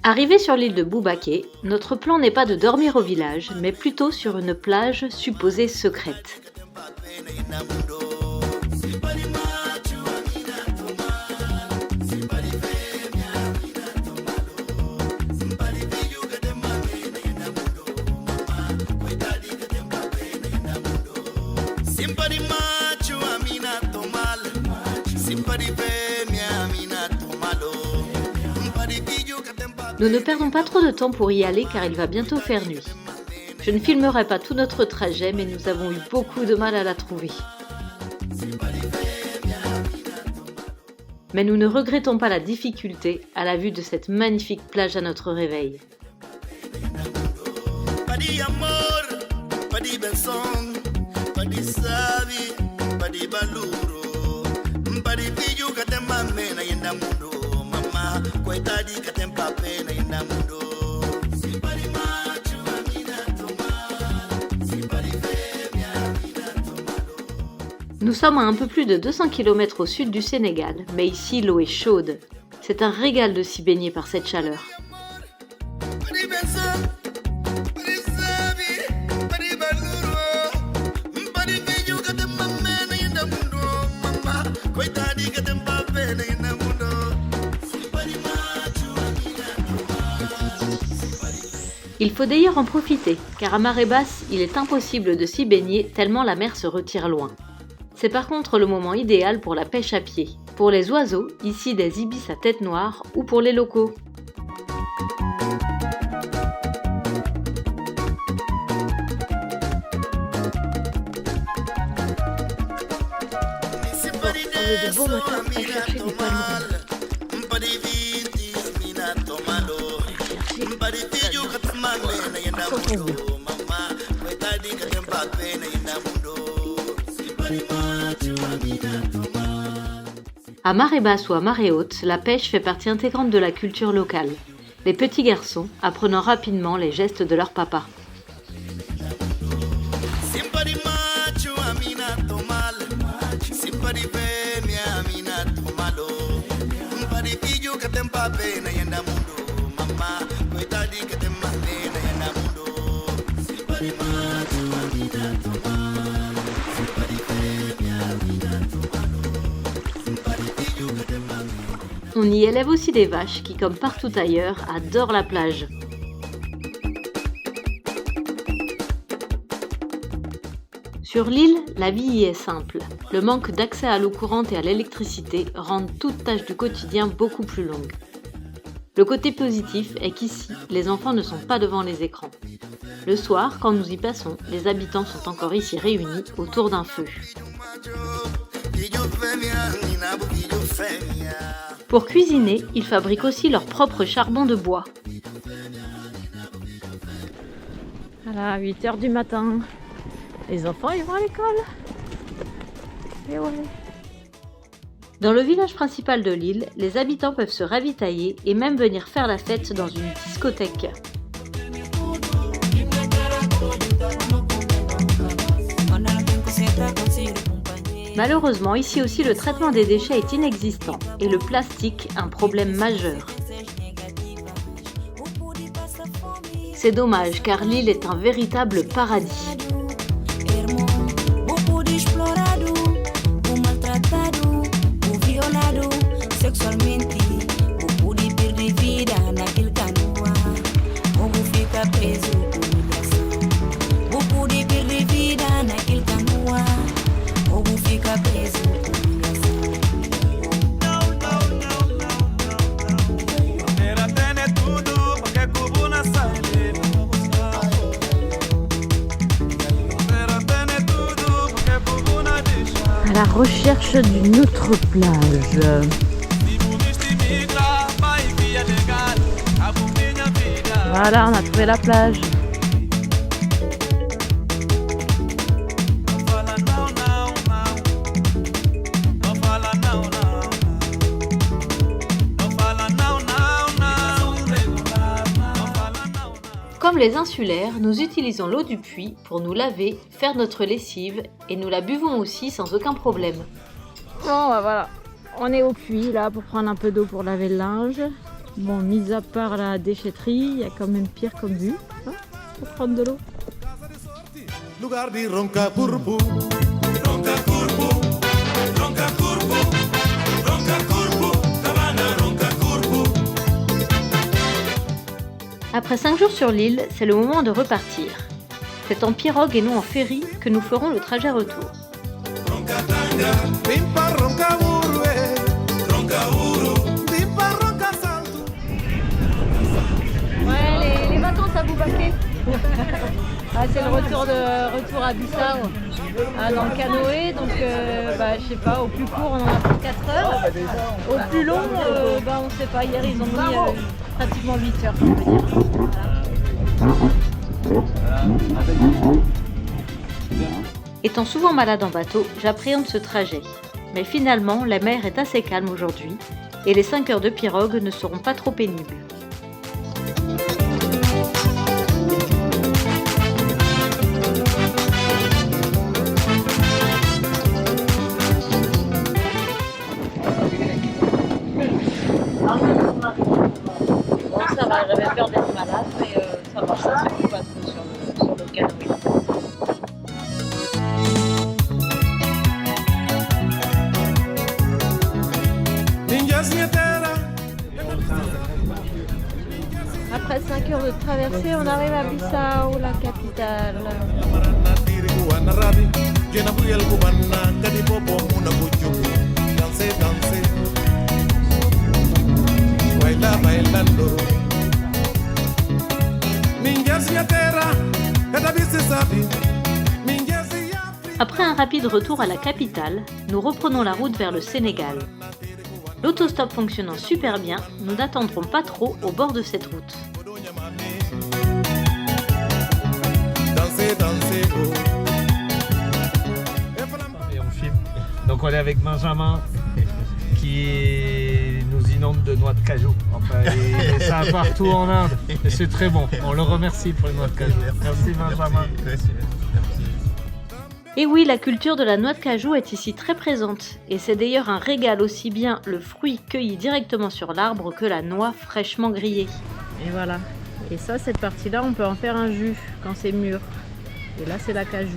Arrivé sur l'île de Boubaké, notre plan n'est pas de dormir au village, mais plutôt sur une plage supposée secrète. Nous ne perdons pas trop de temps pour y aller car il va bientôt faire nuit. Je ne filmerai pas tout notre trajet, mais nous avons eu beaucoup de mal à la trouver. Mais nous ne regrettons pas la difficulté à la vue de cette magnifique plage à notre réveil. Nous sommes à un peu plus de 200 km au sud du Sénégal, mais ici l'eau est chaude. C'est un régal de s'y baigner par cette chaleur. Il faut d'ailleurs en profiter, car à marée basse, il est impossible de s'y baigner tellement la mer se retire loin. C'est par contre le moment idéal pour la pêche à pied. Pour les oiseaux, ici des ibis à tête noire, ou pour les locaux. De bon matin à chercher des palmerons. À marée basse ou à marée haute, la pêche fait partie intégrante de la culture locale. Les petits garçons apprenant rapidement les gestes de leur papa. On y élève aussi des vaches qui, comme partout ailleurs, adorent la plage. Sur l'île, la vie y est simple. Le manque d'accès à l'eau courante et à l'électricité rend toute tâche du quotidien beaucoup plus longue. Le côté positif est qu'ici, les enfants ne sont pas devant les écrans. Le soir, quand nous y passons, les habitants sont encore ici réunis autour d'un feu. Pour cuisiner, ils fabriquent aussi leur propre charbon de bois. Voilà, 8h du matin. Les enfants, ils vont à l'école. Et ouais. Dans le village principal de l'île, les habitants peuvent se ravitailler et même venir faire la fête dans une discothèque. Malheureusement, ici aussi, le traitement des déchets est inexistant et le plastique un problème majeur. C'est dommage car l'île est un véritable paradis. À la recherche d'une autre plage. Voilà, on a trouvé la plage. Comme les insulaires, nous utilisons l'eau du puits pour nous laver, faire notre lessive et nous la buvons aussi sans aucun problème. Bon, voilà, on est au puits là pour prendre un peu d'eau pour laver le linge. Bon, mis à part la déchetterie, il y a quand même pire comme vue. Hein, pour prendre de l'eau. Après 5 jours sur l'île, c'est le moment de repartir. C'est en pirogue et non en ferry que nous ferons le trajet retour. Ouais, les vacances à Boubaké. Ah, c'est le retour à Bissau, dans le canoë. Donc, je sais pas, au plus court, on en a pour 4 heures. Au plus long, on sait pas. Hier, ils ont mis pratiquement 8 heures. Étant souvent malade en bateau, j'appréhende ce trajet. Mais finalement, la mer est assez calme aujourd'hui et les 5 heures de pirogue ne seront pas trop pénibles. Bon, ça va, j'avais peur d'être malade, mais ça va, ça se fout pas trop sur le canoë. Après 5 heures de traversée, on arrive à Bissau, la capitale. Après un rapide retour à la capitale, nous reprenons la route vers le Sénégal. L'autostop fonctionnant super bien, nous n'attendrons pas trop au bord de cette route. Et on filme. Donc on est avec Benjamin qui nous inonde de noix de cajou. Enfin, et ça partout en Inde. Et c'est très bon. On le remercie pour les noix de cajou. Merci Benjamin. Et oui, la culture de la noix de cajou est ici très présente. Et c'est d'ailleurs un régal aussi bien le fruit cueilli directement sur l'arbre que la noix fraîchement grillée. Et voilà. Et ça, cette partie-là, on peut en faire un jus quand c'est mûr. Et là, c'est la cajou.